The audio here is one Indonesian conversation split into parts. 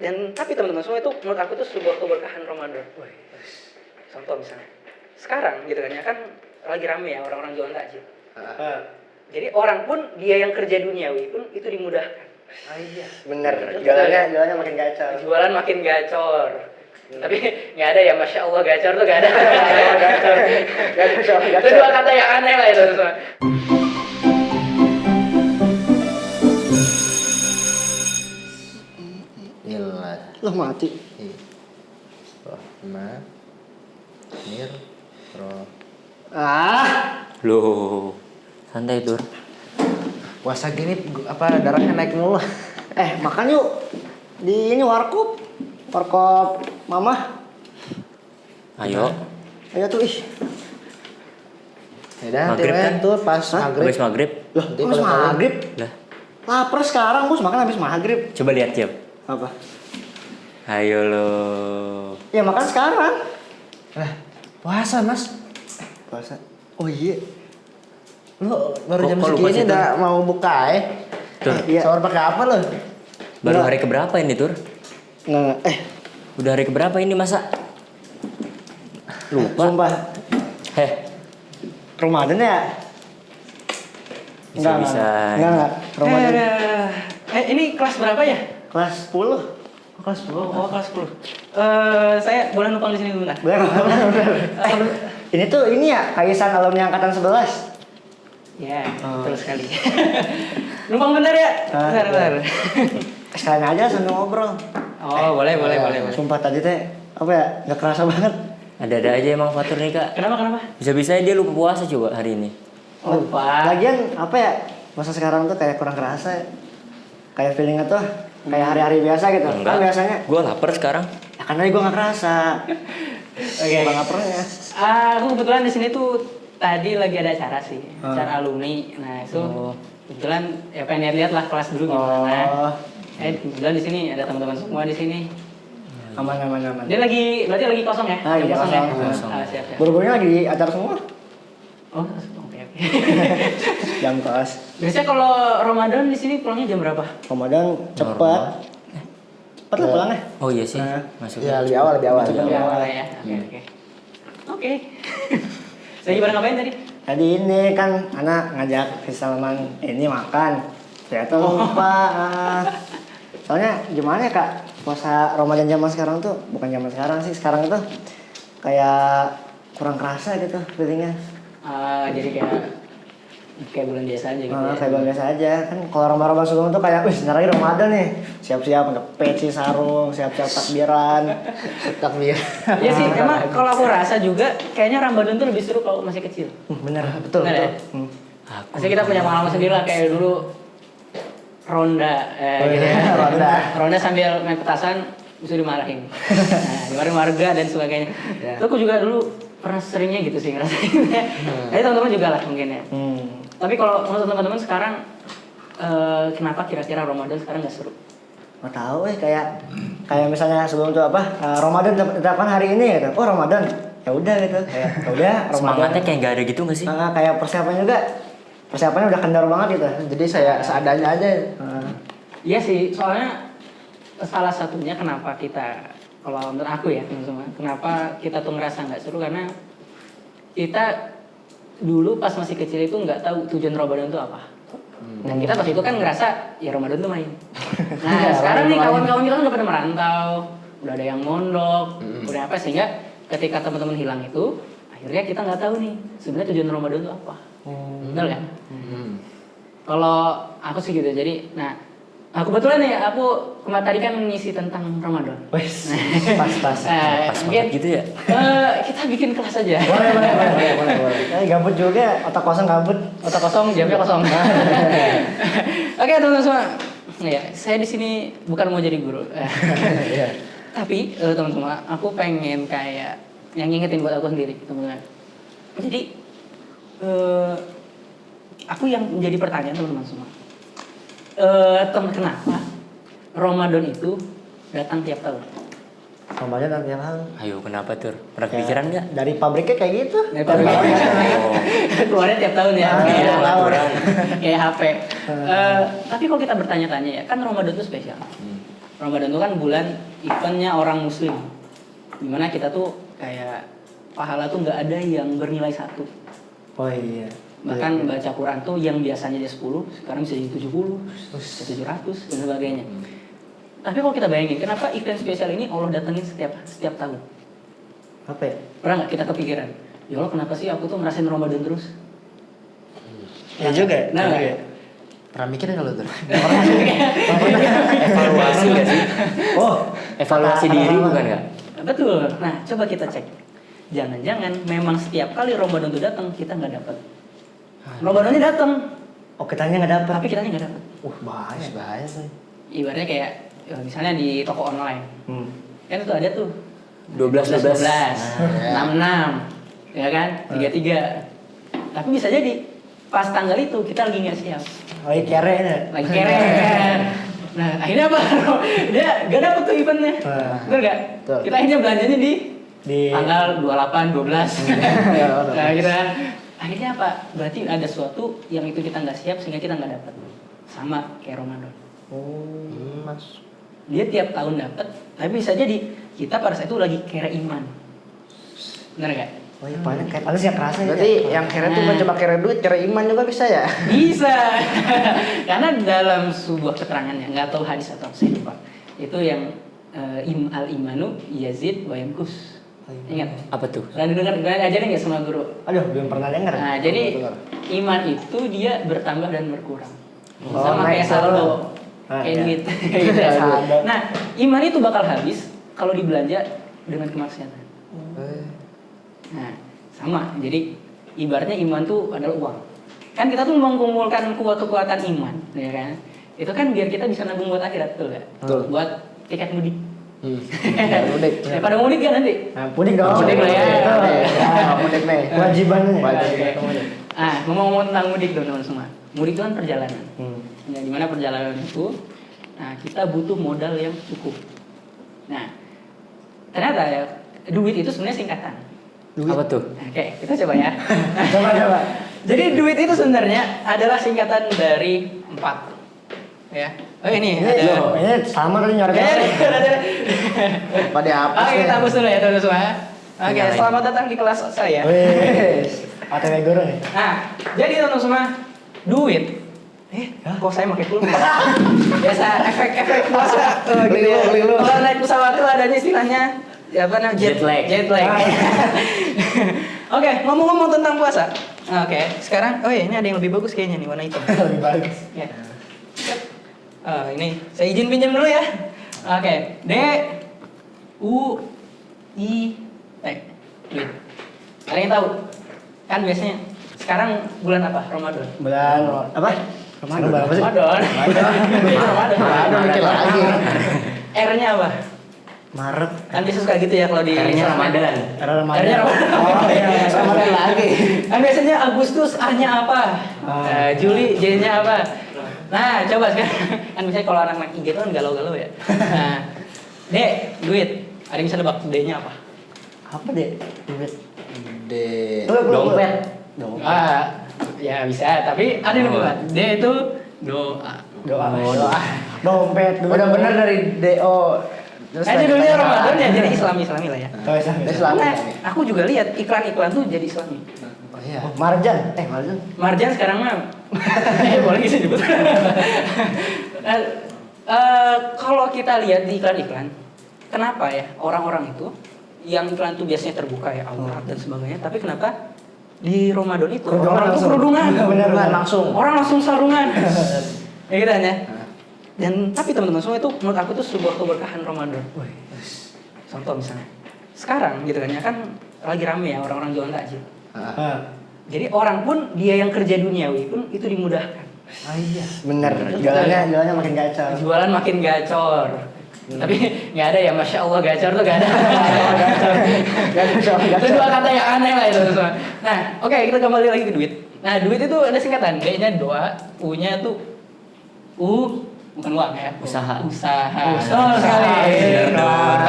Dan tapi teman-teman semua itu menurut aku itu sebuah keberkahan Ramadan. Contoh misalnya sekarang gitu kan ya kan lagi rame ya orang-orang jualan takjil. Jadi orang pun dia yang kerja duniawi pun itu dimudahkan. Iya. Bener. Jualannya makin gacor. Jualan makin gacor. Tapi nggak ada ya, masya Allah gacor tuh nggak ada. Gacor. Itu dua kata yang aneh lah itu semua. Ilah. Loh mati. Rahmanir. Loh, santai Tur. Puasa gini apa darahnya naik mulu. Makan yuk. Di ini warkop. Warkop mama. Ayo. Ayo tuh ih. Ya Maghrib kan? tuh pas maghrib. Habis maghrib. Loh, habis maghrib. Lah, Lapar sekarang bos makan habis maghrib. coba lihat Jam. Apa? Ayo lo. Ya makan sekarang. Puasa mas. Puasa. Oh iya. Lu baru jam Kok lupa segini sih, udah mau buka Tur. Iya. Sahur pakai apa lo? Baru Enggak. hari keberapa ini Tur? Nggak. Udah hari keberapa ini masa? Lupa. Sumpah. Ramadan ya? Bisa-bisa. Enggak. Ramadan. Ini kelas berapa ya? Kelas 10. Kelas 10. Oh, kelas 10. Saya boleh numpang di sini dulu nah. Bener. Ini tuh ini ya, Kaisan alumni angkatan 11. Ya, betul sekali. Numpang bentar ya? Bentar. Sekalian aja sambil ngobrol. Oh, boleh. Sumpah tadi teh apa ya? Enggak kerasa banget. Ada-ada aja emang Fatur nih Kak. Kenapa? Bisa-bisa dia lupa puasa coba hari ini. Lupa. Lagian apa ya? Masa sekarang tuh kayak kurang kerasa. Kayak feelingnya tuh kayak hari-hari biasa gitu. Kan biasanya Gue lapar sekarang. ya kan tadi gua enggak kerasa. Oke. Bang laparnya. Aku kebetulan di sini tuh tadi lagi ada acara sih, acara alumni. Nah itu kebetulan ya pengen lihat lah kelas dulu gimana. Kebetulan di sini ada teman-teman semua di sini. Aman. Dia berarti lagi kosong ya? Lagi Jam kosong. ya? Kosong. Siap. Buru-burunya lagi di acara semua. Oh, oke. Jam kos. Biasanya kalau Ramadan di sini pulangnya jam berapa? Ramadan cepat. Cepat lah pulangnya. Oh iya sih. Nah. Masuknya. Ya lebih awal. Lebih awal ya. Oke. Saya gimana ngapain tadi? Tadi ini kan anak ngajak si Salman ini makan. Saya tuh lupa. Soalnya gimana ya Kak? Puasa Ramadan zaman sekarang tuh bukan zaman sekarang sih. Sekarang itu kayak kurang kerasa gitu feelingnya. Jadi kayak bulan biasa aja gitu. Kayak bulan biasa aja kan. Kalau Ramadan sebelum tuh kayak, wih sebentar lagi Ramadan nih. Siap-siap pakai peci sarung, siap-siap takbiran. Takbir. Iya sih, emang kalau aku rasa juga kayaknya Ramadan tuh lebih seru kalau masih kecil. Bener, betul. Bener ya? Pasti kita punya pengalaman sendiri lah kayak dulu ronda, gitu ya. Ronda sambil main petasan bisa dimarahin. Dimarahin warga dan sebagainya. Itu aku juga dulu pernah seringnya gitu sih ngerasain. Jadi teman-teman juga lah mungkin ya. Tapi kalau menurut teman-teman sekarang kenapa kira-kira Ramadan sekarang nggak seru? Nggak tahu kayak misalnya sebelum itu Ramadan tetapkan hari ini gitu. Oh Ramadan, ya udah gitu. Kayak ya udah Ramadan. Semangatnya kayak nggak ada gitu nggak sih? Kayak persiapannya udah kendor banget gitu. Jadi saya seadanya aja. Iya sih, soalnya salah satunya kenapa kita, kalau menurut aku ya teman-teman, kenapa kita tuh ngerasa nggak seru karena kita dulu pas masih kecil itu nggak tahu tujuan Ramadan itu apa. Dan kita pas itu kan ngerasa ya Ramadan tuh main. Nah sekarang nih kawan-kawan kita udah pada merantau, udah ada yang mondok, udah apa sehingga ketika teman-teman hilang itu, akhirnya kita nggak tahu nih sebenarnya tujuan Ramadan itu apa. Betul kan? Kalau aku sih gitu, jadi aku kebetulan nih, aku kemarin tadi kan ngisi tentang Ramadan. Wes, pas. Mungkin gitu ya? kita bikin kelas aja. Boleh. Gabut juga, otak kosong gabut. Otak kosong, jamnya kosong. Oke teman-teman semua, ya saya di sini bukan mau jadi guru. Tapi teman-teman, aku pengen kayak yang ngingetin buat aku sendiri, teman-teman. Jadi aku yang menjadi pertanyaan teman-teman semua. Kenapa Ramadan itu datang tiap tahun? Ramadan dan tiap tahun. Ayo kenapa Tur? Pernah kepikiran nggak? Dari pabriknya kayak gitu. Oh. Keluarnya tiap tahun ya. Iya, pengaturan. Kayak HP. Tapi kalau kita bertanya-tanya ya, kan Ramadan itu spesial. Ramadan itu kan bulan eventnya orang muslim. Dimana kita tuh kayak pahala tuh nggak ada yang bernilai 1. Oh iya. Bahkan baca Quran tuh yang biasanya dia 10, sekarang bisa jadi 70, bisa 700 dan sebagainya. Tapi kalau kita bayangin, kenapa event spesial ini Allah datengin setiap tahun? Apa ya? Pernah nggak kita kepikiran? Ya Allah, kenapa sih aku tuh ngerasain Ramadan terus? Ya juga. Nah, Juga. Pernah mikir nggak lo tuh? Evaluasi nggak sih? Oh, Evaluasi diri bukan nggak? betul. Nah, coba kita cek. Jangan-jangan memang setiap kali Ramadan itu datang kita nggak dapat. Ramadannya datang, oh kitanya nggak dapat. tapi kitanya nggak dapat. Bahaya. Bahaya sih. Ibaratnya kayak ya, misalnya di toko online, kan itu ada tuh 12 66, ya kan, 33. Tapi bisa jadi pas tanggal itu kita lagi nggak siap, Oh iya kere ya. lagi keren. Nah akhirnya apa? Dia gak dapet tuh eventnya, bener gak? Betul. Kita akhirnya belanjanya di tanggal 28, 12. Nah kita akhirnya apa? Berarti ada sesuatu yang itu kita nggak siap sehingga kita nggak dapat. Sama kayak Ramadan. Mas. Dia tiap tahun dapat, tapi bisa jadi kita pada saat itu lagi kere iman. Bener gak? Oh iya paling kayak paling sih kerasa ya. Berarti yang kere tuh bukan cuma kere duit, kere iman juga bisa ya? Bisa. Karena dalam sebuah keterangannya, nggak tahu hadis atau saya lupa. Itu yang al imanu yazid wa yanqus. Ingat? Apa tuh? Pernah dengar ajarin nggak sama guru? Aduh belum pernah dengar. Nah, jadi iman itu dia bertambah dan berkurang. Oh, Sama naik kayak saldo. saldo. Kayak iya. duit. Gitu ya. Saldo. Nah, iman itu bakal habis kalau dibelanja dengan kemaksiatan. Nah, sama. Jadi ibaratnya iman tuh adalah uang. Kan kita tuh mengumpulkan kekuatan iman, ya kan? Itu kan biar kita bisa nabung buat akhirat, betul nggak? Betul. Buat tiket mudik. Mudik. Daripada mudik kan nanti. Nah, mudik dong. Mudik lah ya. Mudik nih. Kewajibannya. Wajib. Ah, ngomong-ngomong tentang mudik dong teman semua. Mudik itu kan perjalanan. Hmm. Nah, dimana perjalanan itu, nah kita butuh modal yang cukup. Nah, ternyata ya duit itu sebenarnya singkatan. Apa tuh? Oke, kita coba ya. Coba. Jadi duit itu sebenarnya adalah singkatan dari 4. Ya. Oh ini ada. Ini sama tadi nyorot. Pada apa Oke, sih? kita hapus dulu ya teman semua. Oke, Nyalain. selamat datang di kelas saya. Wes. ATW guru nih. Nah, jadi teman semua, duit. Kok saya pakai pulpen? Biasa efek-efek puasa. Gitu ya. Keliru. Kalau naik pesawat tuh adanya istilahnya ya apa namanya? Jet lag. Jet lag. Oke, ngomong-ngomong tentang puasa. Oke, sekarang iya ini ada yang lebih bagus kayaknya nih warna hitam. Lebih bagus. Ya. Ini saya izin pinjam dulu ya. Oke, D U I T. Duit. Ada yang tahu? Kan biasanya sekarang bulan apa? Ramadan. Bulan apa? Ramadan. Apa sih? Ramadan. Ramadan mikir lagi. R-nya apa? Maret. Kan biasa suka gitu ya kalau di R-nya Ramadan. Era Ramadan. R-nya Ramadan. Oh iya, Ramadan lagi. Kan biasanya Agustus A-nya apa? Juli J-nya apa? Nah, coba sekarang. Kan biasanya kalau anak-anak IG itu kan galau-galau ya. Nah, D, duit. Ada yang bisa nebak D-nya apa? Apa deh? Duit. D. Dompet. Ya bisa, tapi ada yang lebih berat. D itu doa. Doa. Dompet. Duit. Udah bener dari DO. Terus Kan judulnya Ramadan ya, jadi Islami lah ya. Oh, Islam. Islam. Karena aku juga lihat iklan-iklan tuh jadi Islami. Oh iya. Oh, Marjan. Marjan. Marjan sekarang mah boleh gitu disebut. Kalau kita lihat di iklan-iklan, kenapa ya orang-orang itu yang iklan itu biasanya terbuka ya aurat dan sebagainya, tapi kenapa di Ramadan itu orang itu kerudungan, Benar langsung. orang langsung sarungan, ya gitu kan ya. Dan tapi teman-teman semua itu menurut aku tuh sebuah keberkahan Ramadan. Contoh misalnya, sekarang gitu kan ya kan lagi rame ya orang-orang jualan takjil. Jadi orang pun dia yang kerja duniawi pun itu dimudahkan. Iya. Bener. Jualannya makin gacor. Jualan makin gacor. Tapi nggak ada ya, masya Allah gacor tuh nggak ada. Itu dua kata yang aneh lah itu semua. Nah, oke kita kembali lagi ke duit. Nah, duit itu ada singkatan. D-nya doa, U-nya tuh bukan uang ya. Usaha. Betul sekali.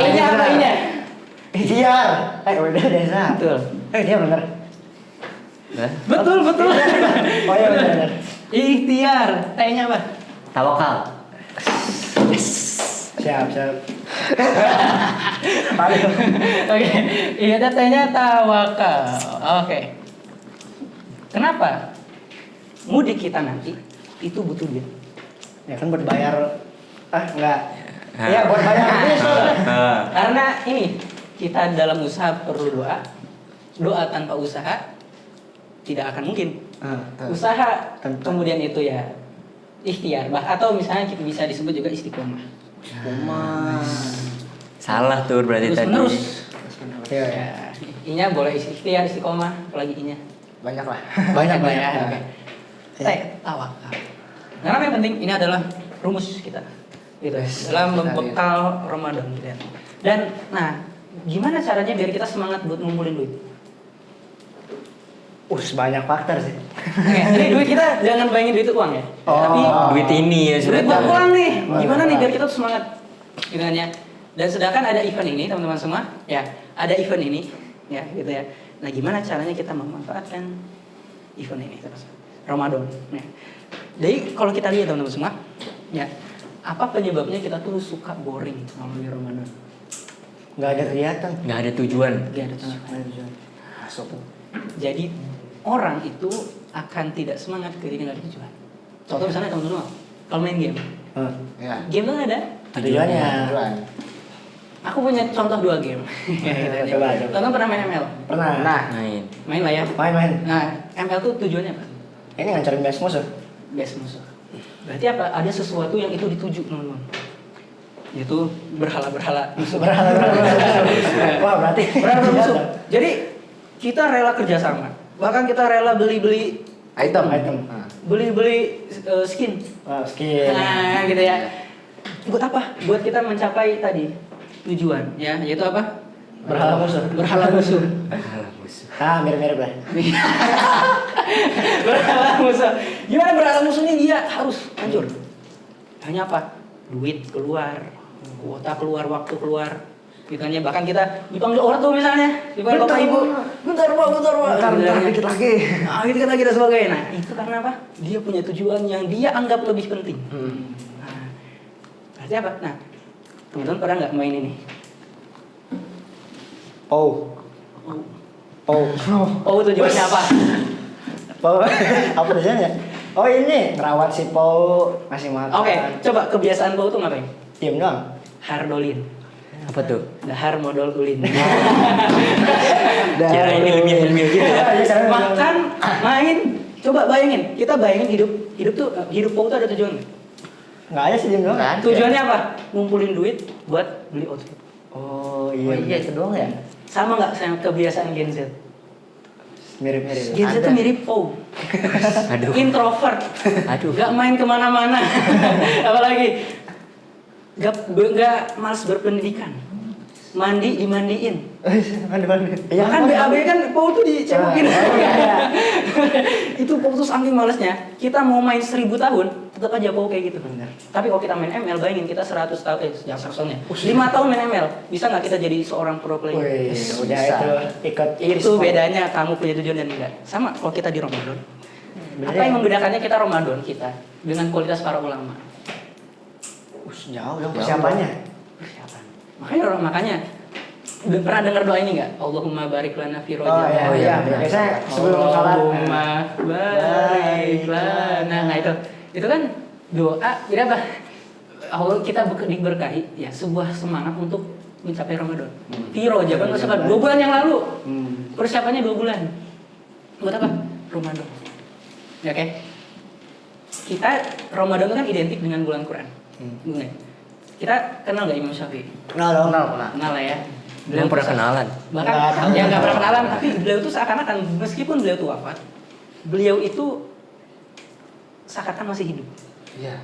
I-nya apa I-nya? Ikhtiar. Udah desa. Betul. Dia bener. Betul. Oh iya bener. Ikhtiar. T-nya apa? Tawakal. Siap, siap. Oke, iya datanya tawakal. Oke. Kenapa mudik kita nanti itu butuh duit? Ya kan buat bayar enggak. Iya, buat bayar bis. Karena ini kita dalam usaha perlu doa. Doa tanpa usaha tidak akan mungkin. Usaha kemudian itu ya ikhtiar, atau misalnya kita bisa disebut juga istiqomah. Salah tuh berarti Terus tadi. menerus. Iya, Ya, inya boleh ikhtiar, istiqomah, apalagi inya. Banyak lah. Banyak lah ya. Nah. Oke. Tawakal. Karena yang penting ini adalah rumus kita. Gitu ya. Dalam membekal Ramadan gitu ya. Dan nah, gimana caranya biar kita semangat buat ngumpulin duit? banyak faktor sih. Oke, jadi duit kita jangan bayangin duit itu uang ya. Oh. Tapi Duit ini ya sudah duit buat tahu. uang nih. Gimana nih biar kita tuh semangat? Gitu kan ya. Dan sedangkan ada event ini teman-teman semua, ya, ada event ini ya gitu ya. Nah, gimana caranya kita memanfaatkan event ini terus? Ramadan ya. Jadi kalau kita lihat teman-teman semua, ya, apa penyebabnya kita tuh suka boring kalau di Ramadan? Nggak ada kegiatan. Nggak ada tujuan. Gak ada tujuan. Masuk. Jadi orang itu akan tidak semangat ketika nggak ada tujuan. Contoh misalnya teman-teman kalau main game, Ya. game tuh nggak ada. Tujuannya. Tujuan. Aku punya contoh 2 game. Coba. Teman pernah main ML? Pernah. Main. Main lah ya. Main. Nah, ML tuh tujuannya apa? Ini ngancarin best musuh. Best musuh. Berarti apa? Ada sesuatu yang itu dituju teman-teman. Yaitu berhala-berhala musuh. Berhala. Wah, berarti. Berhala musuh. Jadi kita rela kerjasama. Bahkan kita rela beli-beli Item. Nah, beli-beli skin. skill. Nah, gitu ya. Buat apa? Buat kita mencapai tadi tujuan, ya, yaitu apa? Berhala musuh. Berhala musuh. Alah, musuh. Mirip-mirip lah. Berhala musuh. Gimana berhala musuhnya dia harus hancur. Hanya apa? Duit keluar, kuota keluar, waktu keluar. Gitu bahkan kita dipanggil orang tuh misalnya, dipanggil bapak ibu, bentar pak. Bentar, dikit lagi. Nah, dikit lagi dan sebagainya. Nah, itu karena apa? Dia punya tujuan yang dia anggap lebih penting. Nah, berarti apa? Nah, teman-teman pernah nggak main ini? Oh, Tujuannya apa? apa tujuannya? Oh ini ngerawat si Pau, ngasih makan. Oke, coba kebiasaan Pau tuh ngapain? Diem doang. Hardolin. Apa tuh? Dahar modal ulin. Kira ini ilmiah gitu ya. Makan, main, coba bayangin. Kita bayangin hidup Pau tuh ada tujuan. Nggak ada sih diem doang. Nggak ada. Tujuannya apa? Ngumpulin duit buat beli outfit. Oh Oh iya itu doang ya. Sama nggak sama kebiasaan Gen Z? Mirip-mirip. Gen Z tuh mirip Pau. Aduh. Introvert. Aduh. Gak main kemana-mana. Apalagi gak malas berpendidikan. Mandi dimandiin. Mandi. Ya kan BAB kan Pau tuh dicemokin. Itu Pau tuh saking malesnya. Kita mau main 1000 tahun, tetap aja Pau kayak gitu. Bener. Tapi kalau kita main ML, bayangin kita 100 tahun, yang 5 tahun main ML, bisa nggak kita jadi seorang pro player? Wih, udah Bisa. itu ikut Itu bedanya kamu punya tujuan dan enggak. Sama kalau kita di Ramadan. Apa yang membedakannya kita Ramadan kita dengan kualitas para ulama? jauh dong persiapannya. Persiapan. Makanya udah pernah dengar doa ini nggak? Allahumma barik lana fi rajab. Oh iya. Biasanya sebelum sholat. Allahumma barik lana. Nah itu kan doa. Jadi apa? Allah kita diberkahi ya sebuah semangat untuk mencapai Ramadan. Fi rajab kan maksudnya 2 bulan yang lalu. Persiapannya 2 bulan. Buat apa? Ramadan. Ya, oke. Kita Ramadan itu kan identik dengan bulan Quran. Bukan? Kita kenal nggak Imam Syafi'i? Kenal dong. Kenal lah ya. Belum pernah kenalan. Bahkan yang nggak pernah kenalan, tapi beliau itu seakan-akan meskipun beliau itu wafat, beliau itu seakan-akan masih hidup. Iya.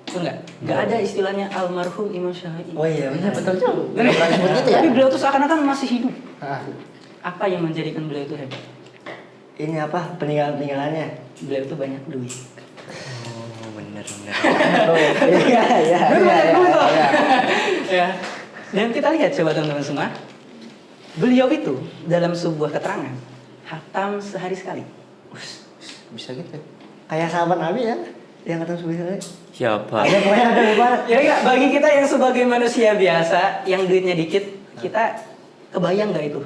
Betul nggak? Nggak ada istilahnya almarhum Imam Syafi'i. Oh iya benar betul juga. Bener? Pernah disebut gitu ya? Tapi beliau itu seakan-akan masih hidup. Ah. Apa yang menjadikan beliau itu hebat? Ini apa peninggalannya? Beliau itu banyak duit. Oh, bener. Iya. Beliau banyak duit loh. Ya. Dan kita lihat coba teman-teman semua. Beliau itu dalam sebuah keterangan hatam sehari sekali. Bisa gitu. Kayak sahabat Nabi ya? Yang kata sebenarnya. Siapa? Ada pokoknya ada lupa. Ya enggak, bagi kita yang sebagai manusia biasa yang duitnya dikit, kita kebayang nggak itu?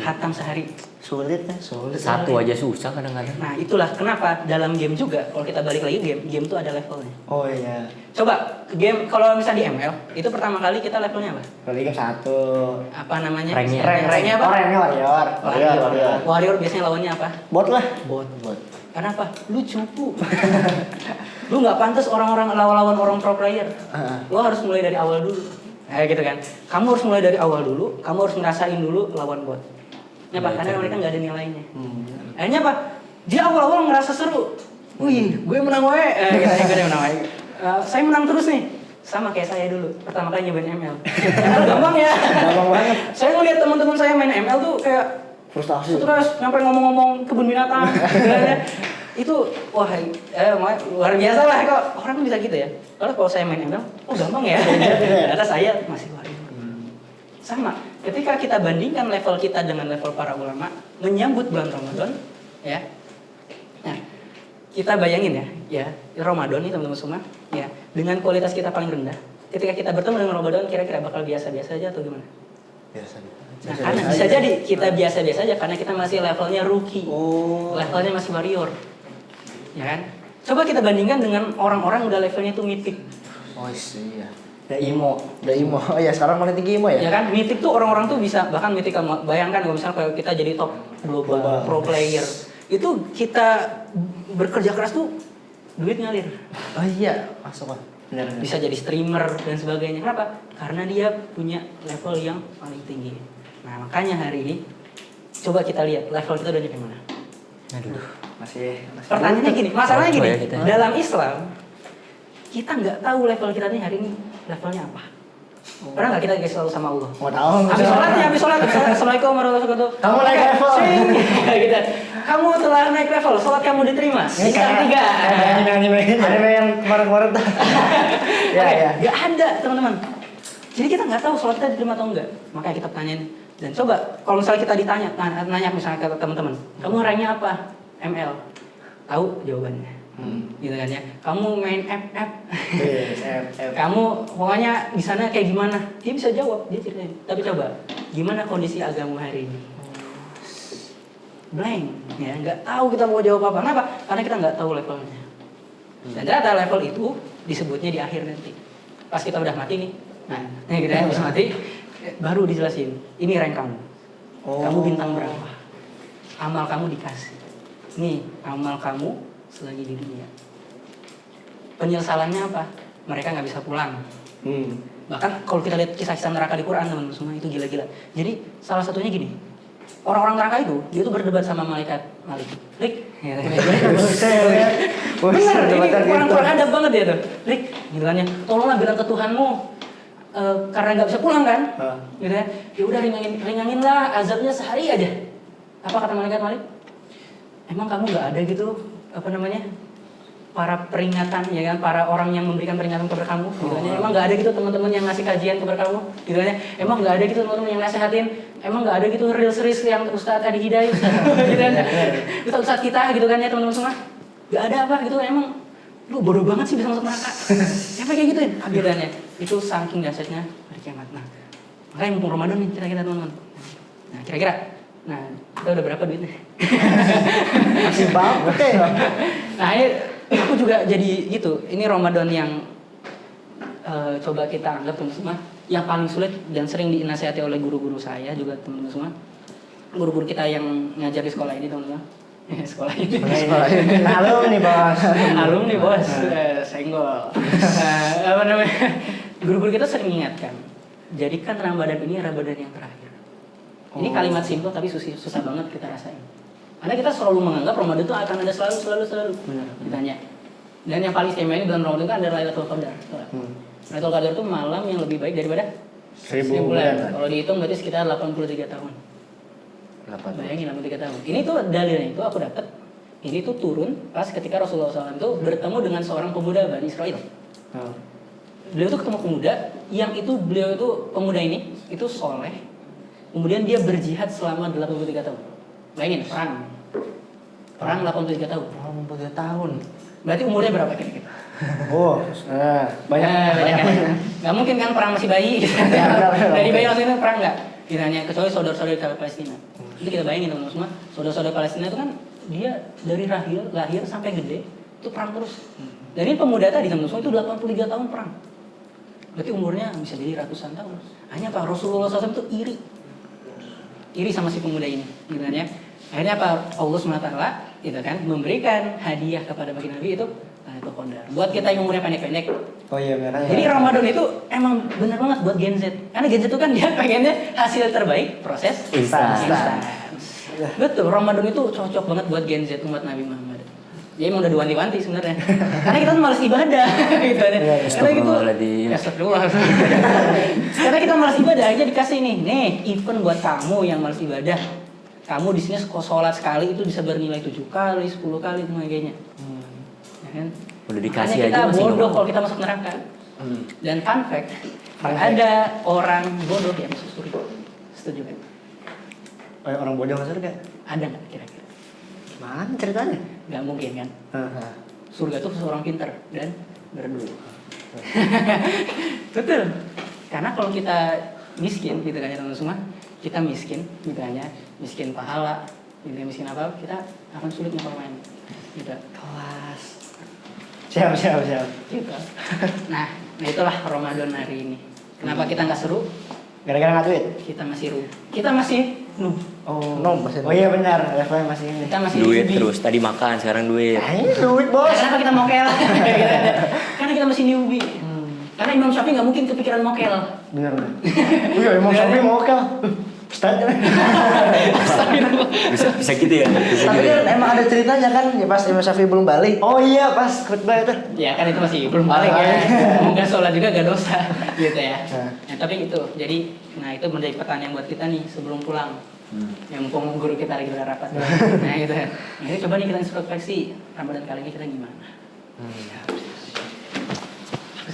Hatam sehari. Sulit kan? Sulit. Satu aja susah kadang-kadang. Nah, itulah kenapa dalam game juga kalau kita balik lagi game tuh ada levelnya. Oh iya. Coba game kalau misalnya di ML, itu pertama kali kita levelnya apa? Kalau Liga 1. Apa namanya? Ranknya. Ranknya apa? Oh, ranknya warrior. Warrior biasanya lawannya apa? Bot lah. Bot. Karena apa? Lu cupu. Lu nggak pantas orang-orang lawan orang pro player. Lu harus mulai dari awal dulu. Kayak gitu kan. Kamu harus mulai dari awal dulu. Kamu harus ngerasain dulu lawan bot. Kenapa? Karena mereka nggak ada nilainya. Akhirnya apa? Dia awal-awal ngerasa seru. Wih, gue menang wae. Kita yang menang wae. Saya menang terus nih. Sama kayak saya dulu. Pertama kali nyobain ML. ML gampang ya. Gampang banget. Saya ngeliat teman-teman saya main ML tuh kayak Frustasi. terus sampai ngomong-ngomong kebun binatang. Itu wah luar biasa lah kok orang bisa gitu ya. Kalau saya main ML, oh gampang ya. Ternyata saya masih warrior. Sama, ketika kita bandingkan level kita dengan level para ulama menyambut bulan Ramadan, ya. Nah, kita bayangin ya Ramadan nih teman-teman semua, ya, dengan kualitas kita paling rendah. Ketika kita bertemu dengan Ramadan, kira-kira bakal biasa-biasa aja atau gimana? Biasa. Nah, karena bisa jadi kita biasa-biasa aja karena kita masih levelnya rookie, levelnya masih warrior, ya kan? Coba kita bandingkan dengan orang-orang udah levelnya tuh mythic. Oh iya. Ya Imo. Udah Imo. Oh iya, sekarang paling tinggi Imo ya? Ya kan, mythic tuh orang-orang tuh bisa, bahkan mythic, bayangkan kalau misalnya kayak kita jadi top global pro player, itu kita bekerja keras tuh duit ngalir. Oh iya, masuk kan. Benar. Bisa jadi streamer dan sebagainya. Kenapa? Karena dia punya level yang paling tinggi. Nah, makanya hari ini coba kita lihat level kita udah nyampe mana. Aduh. Masih. Pertanyaannya gini, masalahnya Apa gini, ya kita? dalam Islam kita nggak tahu level kita nih hari ini levelnya apa. Pernah nggak kita dikasih tahu sama Allah? Mau tahu? Habis sholat, Assalamualaikum warahmatullahi wabarakatuh. Kamu naik level. Gitu. Kamu telah naik level, sholat kamu diterima. Bintang 3. Anime yang kemarin-kemarin tuh. Ya. Gak ada teman-teman. Jadi kita nggak tahu sholat kita diterima atau enggak. Makanya kita tanyain. Dan coba kalau misalnya kita ditanya, nanya misalnya ke teman-teman, kamu ranknya apa? ML. Tahu jawabannya. Gitu kan ya. Kamu main FF. Kamu pokoknya di sana kayak gimana? Dia bisa jawab, dia ceritain. Tapi coba, gimana kondisi agama hari ini? Blank, ya nggak tahu kita mau jawab apa. Kenapa? Karena kita nggak tahu levelnya. Dan ternyata level itu disebutnya di akhir nanti. Pas kita udah mati nih, nah kita habis mati, baru dijelasin. Ini rank kamu. Kamu bintang berapa? Amal kamu dikasih. Nih amal kamu selagi di dunia. Penyesalannya apa? Mereka nggak bisa pulang. Bahkan kalau kita lihat kisah-kisah neraka di Quran teman-teman semua itu gila-gila. Jadi salah satunya gini, orang-orang neraka itu dia tuh berdebat sama malaikat Malik. Bener, ini Quran ada banget ya tuh. Lik, gitu kan ya. Tolonglah bilang ke Tuhanmu karena nggak bisa pulang kan? Gitu ya. Ya udah ringaninlah azabnya sehari aja. Apa kata malaikat Malik? Emang kamu nggak ada gitu apa namanya? Para peringatan ya kan, para orang yang memberikan peringatan kepada kamu gitu kan. Emang nggak ada gitu teman-teman yang ngasih kajian kepada kamu gitu kan. Emang nggak ada gitu teman-teman yang nasehatin. Emang nggak ada gitu reels yang Ustadz Adi Hidayat gitu kan. Ustadz kita gitu kan ya teman-teman semua. Nggak ada apa gitu kan, emang lu bodoh banget sih bisa masuk neraka. Siapa kayak gituin akhirnya. Itu saking dahsyatnya hari kiamat. Nah, makanya mumpung Ramadan nih kita teman-teman. Nah, kira-kira kita udah berapa duitnya? Masih banget ya. Nah, ini aku juga jadi gitu. Ini Ramadan yang coba kita anggap teman-teman semua yang paling sulit dan sering dinasihati oleh guru-guru saya juga teman-teman semua. Guru-guru kita yang ngajar di sekolah ini teman-teman. Sekolah ini. Alumni bos. Alumni bos. Senggol. Apa namanya? Guru-guru kita sering mengingatkan, jadikan Ramadan ini Ramadan yang terakhir. Ini kalimat simpel tapi susah banget kita rasain. Karena kita selalu menganggap Ramadan itu akan ada selalu. Benar. Ditanya. Dan yang paling istimewa ini bulan Ramadan kan ada Lailatul Qadar. Lailatul Qadar itu malam yang lebih baik daripada 1000 bulan. Kalau dihitung berarti sekitar 83 tahun. Bayangin 83 tahun. Ini tuh dalilnya itu aku dapat. Ini tuh turun pas ketika Rasulullah SAW itu bertemu dengan seorang pemuda Bani Israel. Beliau tuh ketemu pemuda yang itu beliau itu pemuda ini itu soleh. Kemudian dia berjihad selama 83 tahun. Bayangin perang 83 tahun. 83 tahun. Berarti umurnya berapa kira-kira? Oh, banyak. Banyak kan? Nggak mungkin kan perang masih bayi gitu. Dari bayi langsung itu perang nggak? Kiranya kecuali saudara-saudara dari Palestina. Itu kita bayangin teman-teman semua, saudara-saudara Palestina itu kan dia dari lahir sampai gede itu perang terus. Dan ini pemuda tadi teman-teman semua itu 83 tahun perang. Berarti umurnya bisa jadi ratusan tahun. Hanya apa? Rasulullah SAW itu iri sama si pemuda ini, gitu kan ya. Akhirnya apa? Allah SWT gitu kan memberikan hadiah kepada bagi Nabi itu itu Qadar. Buat kita yang umurnya pendek-pendek. Oh iya benar. Jadi Ramadan itu emang bener banget buat Gen Z. Karena Gen Z itu kan dia pengennya hasil terbaik proses Instan. Betul, Ramadan itu cocok banget buat Gen Z umat Nabi Muhammad. Jadi emang udah diwanti-wanti sebenarnya. Karena kita tuh malas ibadah gitu kan. Karena gitu. Astagfirullahaladzim. Astagfirullah. Karena kita malas ibadah aja dikasih nih event buat kamu yang malas ibadah. Kamu di sini sholat sekali itu bisa bernilai 7 kali, 10 kali dan sebagainya. Ya kan? Udah dikasih Hanya aja kita masih bodoh ngomong. kalau kita masuk neraka. Dan fun fact, ada orang bodoh yang masuk surga. Setuju kan? Oh, orang bodoh masuk surga. Ada nggak kira-kira? Mana ceritanya? Nggak mungkin kan? Heeh. Surga itu seorang pintar dan berdoa. Betul. Karena kalau kita miskin gitu kan ya teman-teman semua, kita miskin gitu kan ya, miskin pahala, gitu, miskin apa, kita akan sulit ngomongin gitu. Kelas. Siap. Gitu. Nah itulah Ramadan hari ini. Kenapa kita nggak seru? Gara-gara nggak duit. Kita masih rugi. Kita masih noob. Oh iya benar, levelnya masih ini. Kita masih Duit newbie. terus, tadi makan, sekarang duit. Nah, ini duit bos. Kenapa kita mokel? Karena kita masih newbie. Karena Imam Syafi'i nggak mungkin kepikiran mokel. Bener. Iya, emang sampai mau kel. Ustaz. Bisa gitu ya? Bisa Tapi gitu ya? kan emang ada ceritanya kan ya pas Imam Syafi'i belum balik. Oh iya, pas khutbah itu. Ya kan itu masih belum balik ya. Nggak sholat juga gak dosa gitu ya. Nah, tapi itu jadi itu menjadi pertanyaan buat kita nih sebelum pulang. Ya mumpung guru kita lagi pada rapat. Nah gitu ya. Nah, ini coba nih kita introspeksi Ramadan kali ini kita gimana?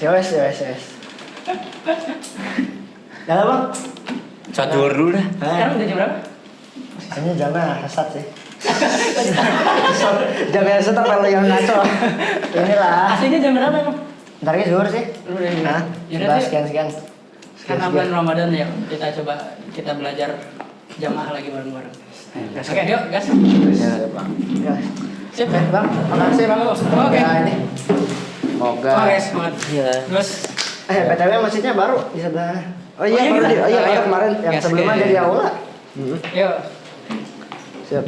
Wes. Jalan bang. Shot zuhur dulu dah. Sekarang udah jam berapa? Ini jamnya kesat sih. Jamnya kesat kalau yang ngaco. Inilah. Aslinya jam berapa emang? Ntar lagi zuhur sih. Lu udah jam Nah, Ya sebelas nanti sekian. karena bulan Ramadan ya kita coba kita belajar jamaah lagi bareng-bareng. Oke, yuk gas. Ya, Bang. Ya. Sip. Bang, makasih bang. Oke. Ya, ini. Semoga. Oke, semangat. Iya. Terus BTW masjidnya baru di sebelah. Oh iya, baru kita. baru Ayo. kemarin Yang Gas, sebelumnya gas. jadi aula. yuk. Siap.